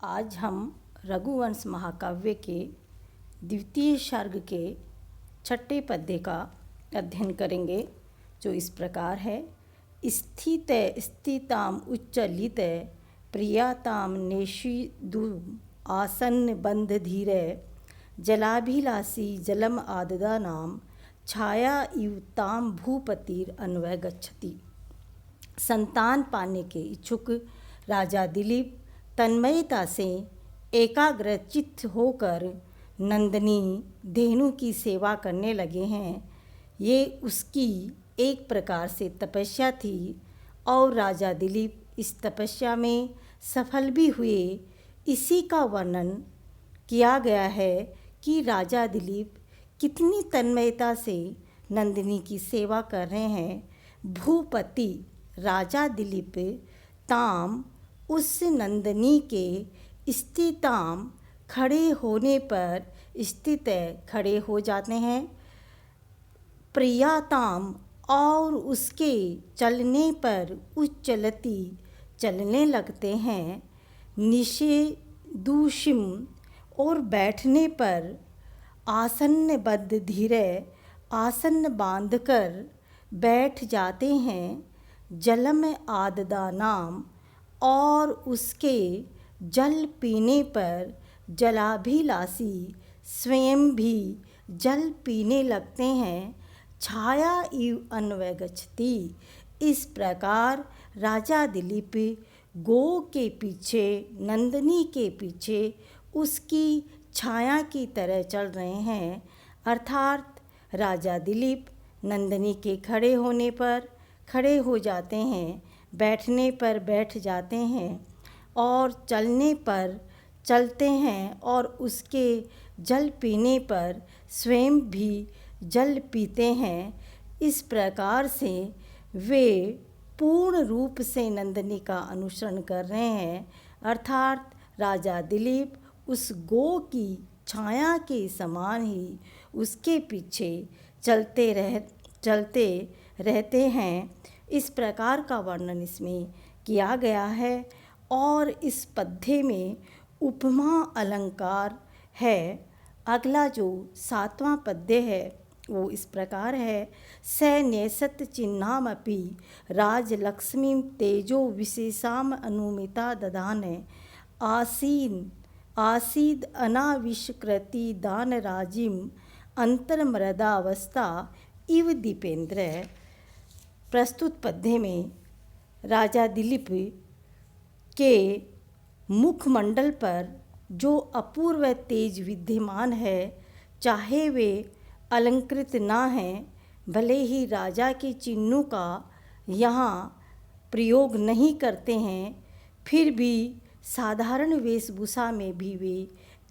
आज हम रघुवंश महाकाव्य के द्वितीय सर्ग के छठे पद्य का अध्ययन करेंगे, जो इस प्रकार है। स्थित स्थिताम उच्चलित प्रियाताम नेषिदु आसन्न बंध धीरे जलाभिलाषी जलम आददा नाम छाया इव ताम भूपतिर अन्वय गच्छति। संतान पाने के इच्छुक राजा दिलीप तन्मयता से एकाग्रचित्त होकर नंदिनी धेनु की सेवा करने लगे हैं। ये उसकी एक प्रकार से तपस्या थी और राजा दिलीप इस तपस्या में सफल भी हुए। इसी का वर्णन किया गया है कि राजा दिलीप कितनी तन्मयता से नंदिनी की सेवा कर रहे हैं। भूपति राजा दिलीप ताम उस नंदिनी के स्थिताम खड़े होने पर स्थित खड़े हो जाते हैं, प्रियाताम और उसके चलने पर उच्चलती चलने लगते हैं, निषेदुषिम और बैठने पर आसन्न बद्ध धीरे आसन बांधकर बैठ जाते हैं, जलम आददा नाम और उसके जल पीने पर जलाभिलाषी स्वयं भी जल पीने लगते हैं, छाया इव अन्वय गच्छति। इस प्रकार राजा दिलीप गो के पीछे नंदिनी के पीछे उसकी छाया की तरह चल रहे हैं। अर्थात राजा दिलीप नंदिनी के खड़े होने पर खड़े हो जाते हैं, बैठने पर बैठ जाते हैं और चलने पर चलते हैं और उसके जल पीने पर स्वयं भी जल पीते हैं। इस प्रकार से वे पूर्ण रूप से नंदिनी का अनुसरण कर रहे हैं। अर्थात राजा दिलीप उस गो की छाया के समान ही उसके पीछे चलते रहते हैं। इस प्रकार का वर्णन इसमें किया गया है। और इस पद्य में उपमा अलंकार है। अगला जो 7वां पद्य है वो इस प्रकार है। स न्यसत चिन्हामपि राजलक्ष्मी तेजो विशेषाम अनुमिता ददान आसीद अनाविष्कृति दान राजिम अंतर्मृदावस्था इव दीपेंद्र। प्रस्तुत पद्य में राजा दिलीप के मुखमंडल पर जो अपूर्व तेज विद्यमान है, चाहे वे अलंकृत ना हैं, भले ही राजा के चिन्हों का यहाँ प्रयोग नहीं करते हैं, फिर भी साधारण वेशभूषा में भी वे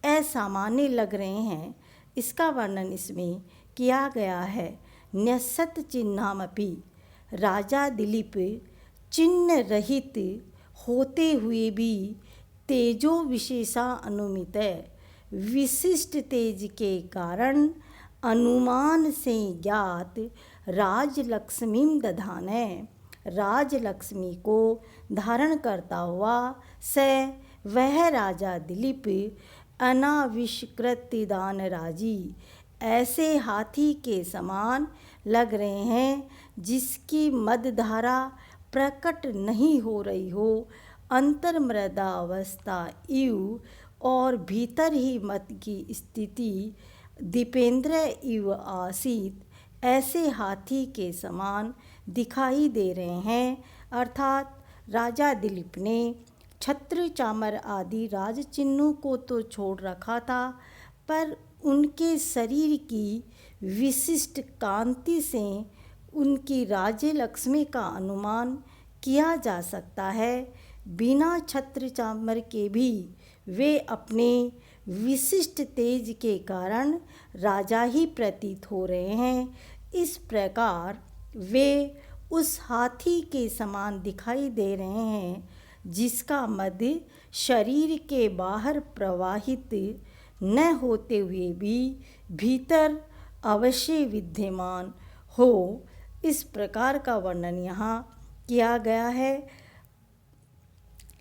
असामान्य लग रहे हैं। इसका वर्णन इसमें किया गया है। न्यसत चिन्हामपि राजा दिलीप चिन्ह रहित होते हुए भी तेजो विशेषा अनुमित विशिष्ट तेज के कारण अनुमान से ज्ञात राजलक्ष्मी दधान राजलक्ष्मी को धारण करता हुआ स वह राजा दिलीप अनाविष्कृत दान राजी ऐसे हाथी के समान लग रहे हैं, जिसकी मदधारा प्रकट नहीं हो रही हो, अंतर्मृदावस्था इव और भीतर ही मत की स्थिति दीपेंद्र इव आसीत ऐसे हाथी के समान दिखाई दे रहे हैं। अर्थात राजा दिलीप ने छत्र चामर आदि राज चिन्हों को तो छोड़ रखा था, पर उनके शरीर की विशिष्ट कांति से उनकी राज्य लक्ष्मी का अनुमान किया जा सकता है। बिना छत्र चामर के भी वे अपने विशिष्ट तेज के कारण राजा ही प्रतीत हो रहे हैं। इस प्रकार वे उस हाथी के समान दिखाई दे रहे हैं, जिसका मध्य शरीर के बाहर प्रवाहित न होते हुए भी भीतर अवश्य विद्यमान हो। इस प्रकार का वर्णन यहाँ किया गया है।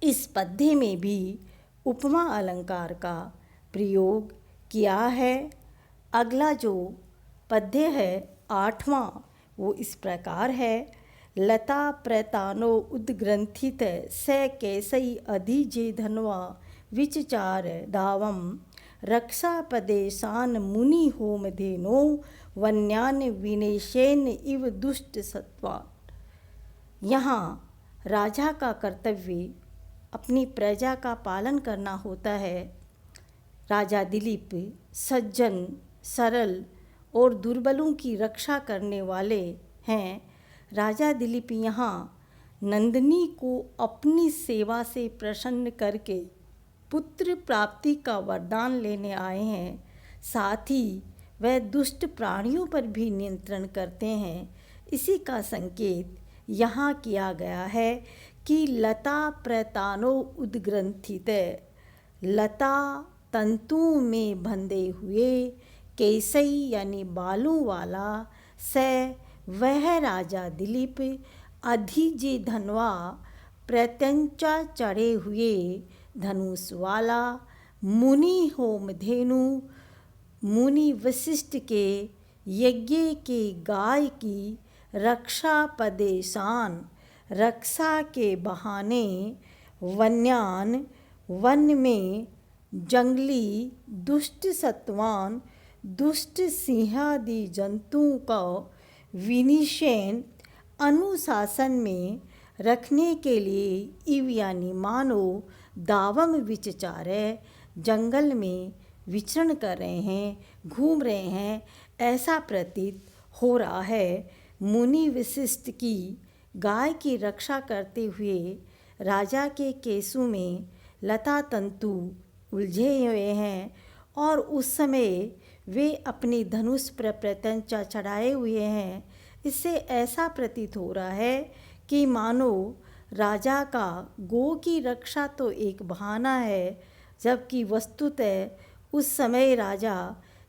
इस पद्य में भी उपमा अलंकार का प्रयोग किया है। अगला जो पद्य है 8वां, वो इस प्रकार है। लता प्रतानो उद्ग्रंथित स कैसई अधिजे धनवा विचचार दावम रक्षा पदेशान मुनि होम धेनो वन्यान विनेशेन इव दुष्ट सत्वा। यहाँ राजा का कर्तव्य अपनी प्रजा का पालन करना होता है। राजा दिलीप सज्जन, सरल और दुर्बलों की रक्षा करने वाले हैं। राजा दिलीप यहाँ नंदिनी को अपनी सेवा से प्रसन्न करके पुत्र प्राप्ति का वरदान लेने आए हैं। साथ ही वह दुष्ट प्राणियों पर भी नियंत्रण करते हैं। इसी का संकेत यहाँ किया गया है कि लता प्रतानो उद्ग्रंथित, लता तंतु में बंधे हुए, केसई यानी बालों वाला, से वह राजा दिलीप, अधिजे धनवा प्रत्यंचा चढ़े हुए धनुष वाला, मुनि होम धेनु मुनि वशिष्ठ के यज्ञ के गाय की रक्षा पदेशान रक्षा के बहाने, वन्यान वन में जंगली दुष्ट सत्वान दुष्ट सिंहादि जंतुओं का विनिषेन अनुशासन में रखने के लिए इव यानी मानो दावम विचचारे जंगल में विचरण कर रहे हैं, घूम रहे हैं, ऐसा प्रतीत हो रहा है। मुनि वशिष्ठ की गाय की रक्षा करते हुए राजा के केसों में लता तंतु उलझे हुए हैं और उस समय वे अपने धनुष पर प्रत्यंचा चढ़ाए हुए हैं। इससे ऐसा प्रतीत हो रहा है कि मानो राजा का गो की रक्षा तो एक बहाना है, जबकि वस्तुतः उस समय राजा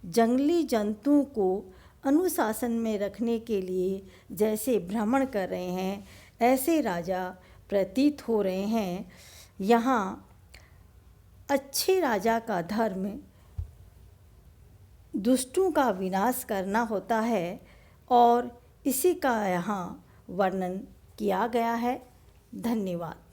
जंगली जंतुओं को अनुशासन में रखने के लिए जैसे भ्रमण कर रहे हैं, ऐसे राजा प्रतीत हो रहे हैं। यहाँ अच्छे राजा का धर्म दुष्टों का विनाश करना होता है और इसी का यहाँ वर्णन किया गया है। धन्यवाद।